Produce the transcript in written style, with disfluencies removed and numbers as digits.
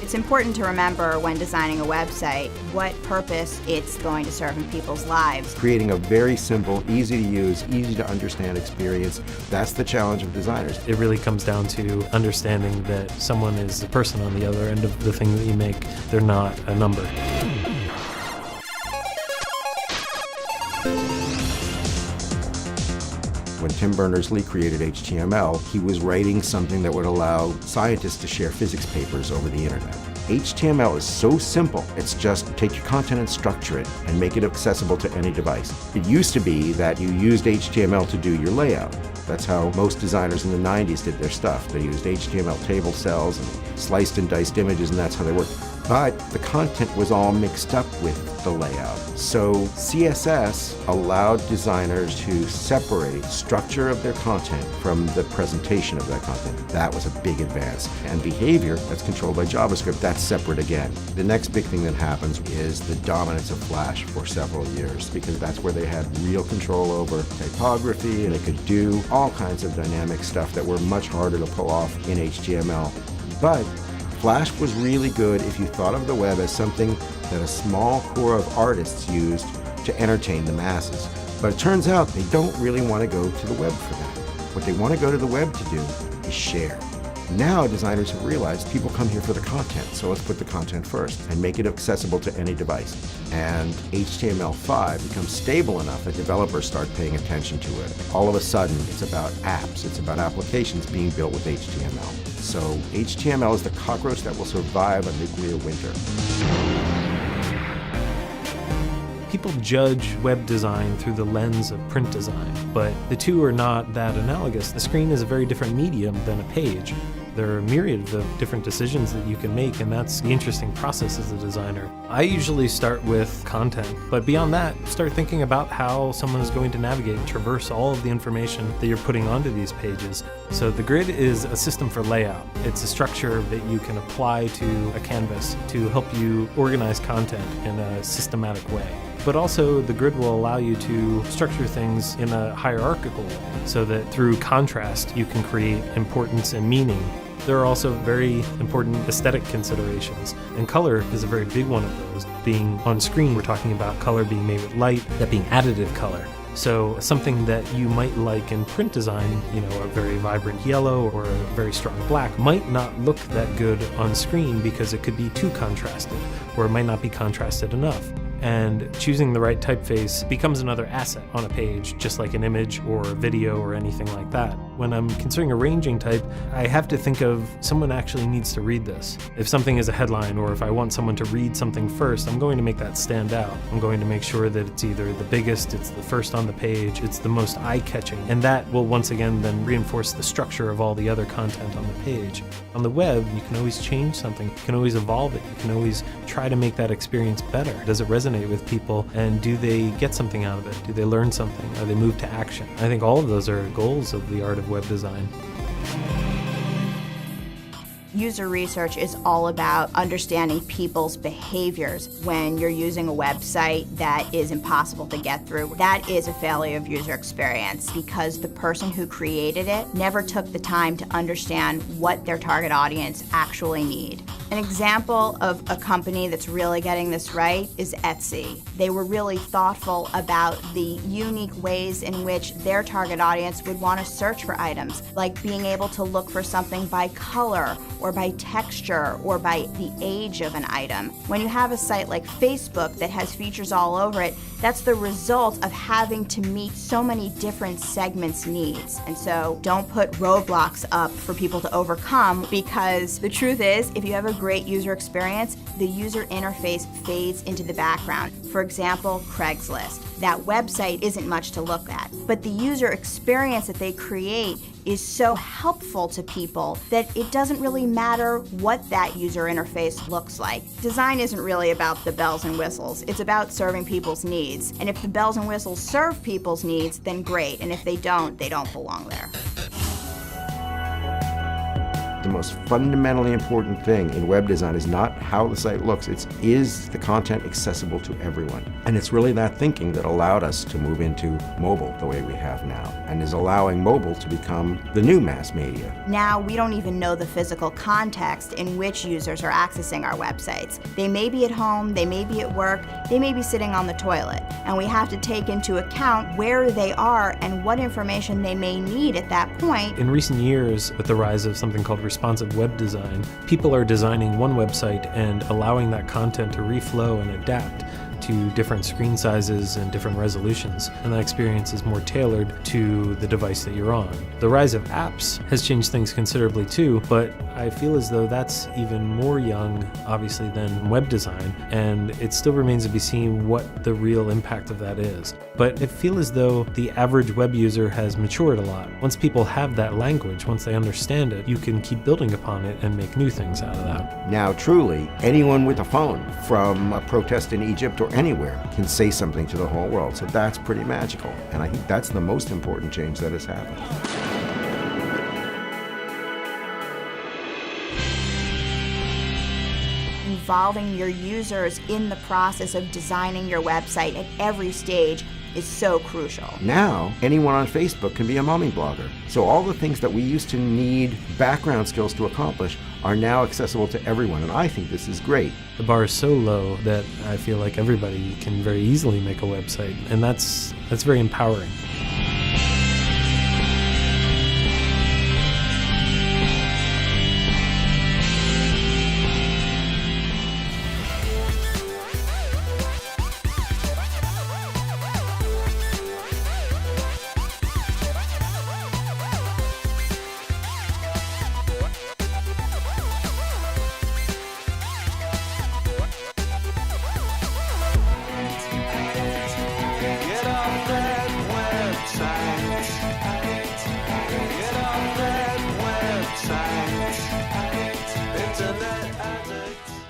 It's important to remember when designing a website what purpose it's going to serve in people's lives. Creating a very simple, easy to use, easy to understand experience, that's the challenge of designers. It really comes down to understanding that someone is a person on the other end of the thing that you make. They're not a number. When Tim Berners-Lee created HTML, he was writing something that would allow scientists to share physics papers over the internet. HTML is so simple. It's just take your content and structure it and make it accessible to any device. It used to be that you used HTML to do your layout. That's how most designers in the 90s did their stuff. They used HTML table cells and sliced and diced images, and that's how they worked. But the content was all mixed up with the layout. So CSS allowed designers to separate structure of their content from the presentation of that content. That was a big advance. And behavior, that's controlled by JavaScript, that's separate again. The next big thing that happens is the dominance of Flash for several years, because that's where they had real control over typography, and they could do all kinds of dynamic stuff that were much harder to pull off in HTML. But Flash was really good if you thought of the web as something that a small core of artists used to entertain the masses. But it turns out they don't really want to go to the web for that. What they want to go to the web to do is share. Now designers have realized people come here for the content, so let's put the content first and make it accessible to any device. And HTML5 becomes stable enough that developers start paying attention to it. All of a sudden, it's about apps, it's about applications being built with HTML. So HTML is the cockroach that will survive a nuclear winter. People judge web design through the lens of print design, but the two are not that analogous. The screen is a very different medium than a page. There are a myriad of different decisions that you can make, and that's the interesting process as a designer. I usually start with content, but beyond that, start thinking about how someone is going to navigate and traverse all of the information that you're putting onto these pages. So the grid is a system for layout. It's a structure that you can apply to a canvas to help you organize content in a systematic way. But also the grid will allow you to structure things in a hierarchical way so that through contrast you can create importance and meaning. There are also very important aesthetic considerations, and color is a very big one of those. Being on screen, we're talking about color being made with light, that being additive color. So something that you might like in print design, a very vibrant yellow or a very strong black, might not look that good on screen because it could be too contrasted, or it might not be contrasted enough. And choosing the right typeface becomes another asset on a page, just like an image or a video or anything like that. When I'm considering arranging type, I have to think of someone actually needs to read this. If something is a headline, or if I want someone to read something first, I'm going to make that stand out. I'm going to make sure that it's either the biggest, it's the first on the page, it's the most eye-catching, and that will once again then reinforce the structure of all the other content on the page. On the web, you can always change something, you can always evolve it, you can always try to make that experience better. Does it resonate with people, and do they get something out of it? Do they learn something? Are they moved to action? I think all of those are goals of the art of web design. User research is all about understanding people's behaviors. When you're using a website that is impossible to get through, that is a failure of user experience because the person who created it never took the time to understand what their target audience actually need. An example of a company that's really getting this right is Etsy. They were really thoughtful about the unique ways in which their target audience would want to search for items, like being able to look for something by color or by texture or by the age of an item. When you have a site like Facebook that has features all over it, that's the result of having to meet so many different segments' needs. And so don't put roadblocks up for people to overcome, because the truth is, if you have a great user experience, the user interface fades into the background. For example, Craigslist. That website isn't much to look at, but the user experience that they create is so helpful to people that it doesn't really matter what that user interface looks like. Design isn't really about the bells and whistles, it's about serving people's needs. And if the bells and whistles serve people's needs, then great, and if they don't belong there. the most fundamentally important thing in web design is not how the site looks, it's is the content accessible to everyone. And it's really that thinking that allowed us to move into mobile the way we have now, and is allowing mobile to become the new mass media. Now we don't even know the physical context in which users are accessing our websites. They may be at home, they may be at work, they may be sitting on the toilet, and we have to take into account where they are and what information they may need at that point. In recent years, with the rise of something called responsive web design, people are designing one website and allowing that content to reflow and adapt to different screen sizes and different resolutions, and that experience is more tailored to the device that you're on. The rise of apps has changed things considerably too, but I feel as though that's even more young, obviously, than web design, and it still remains to be seen what the real impact of that is. But I feel as though the average web user has matured a lot. Once people have that language, once they understand it, you can keep building upon it and make new things out of that. Now, truly, anyone with a phone, from a protest in Egypt or anywhere, can say something to the whole world. So that's pretty magical. And I think that's the most important change that has happened. Involving your users in the process of designing your website at every stage is so crucial. Now, anyone on Facebook can be a mommy blogger. So all the things that we used to need background skills to accomplish are now accessible to everyone, and I think this is great. The bar is so low that I feel like everybody can very easily make a website, and that's very empowering. Internet addict.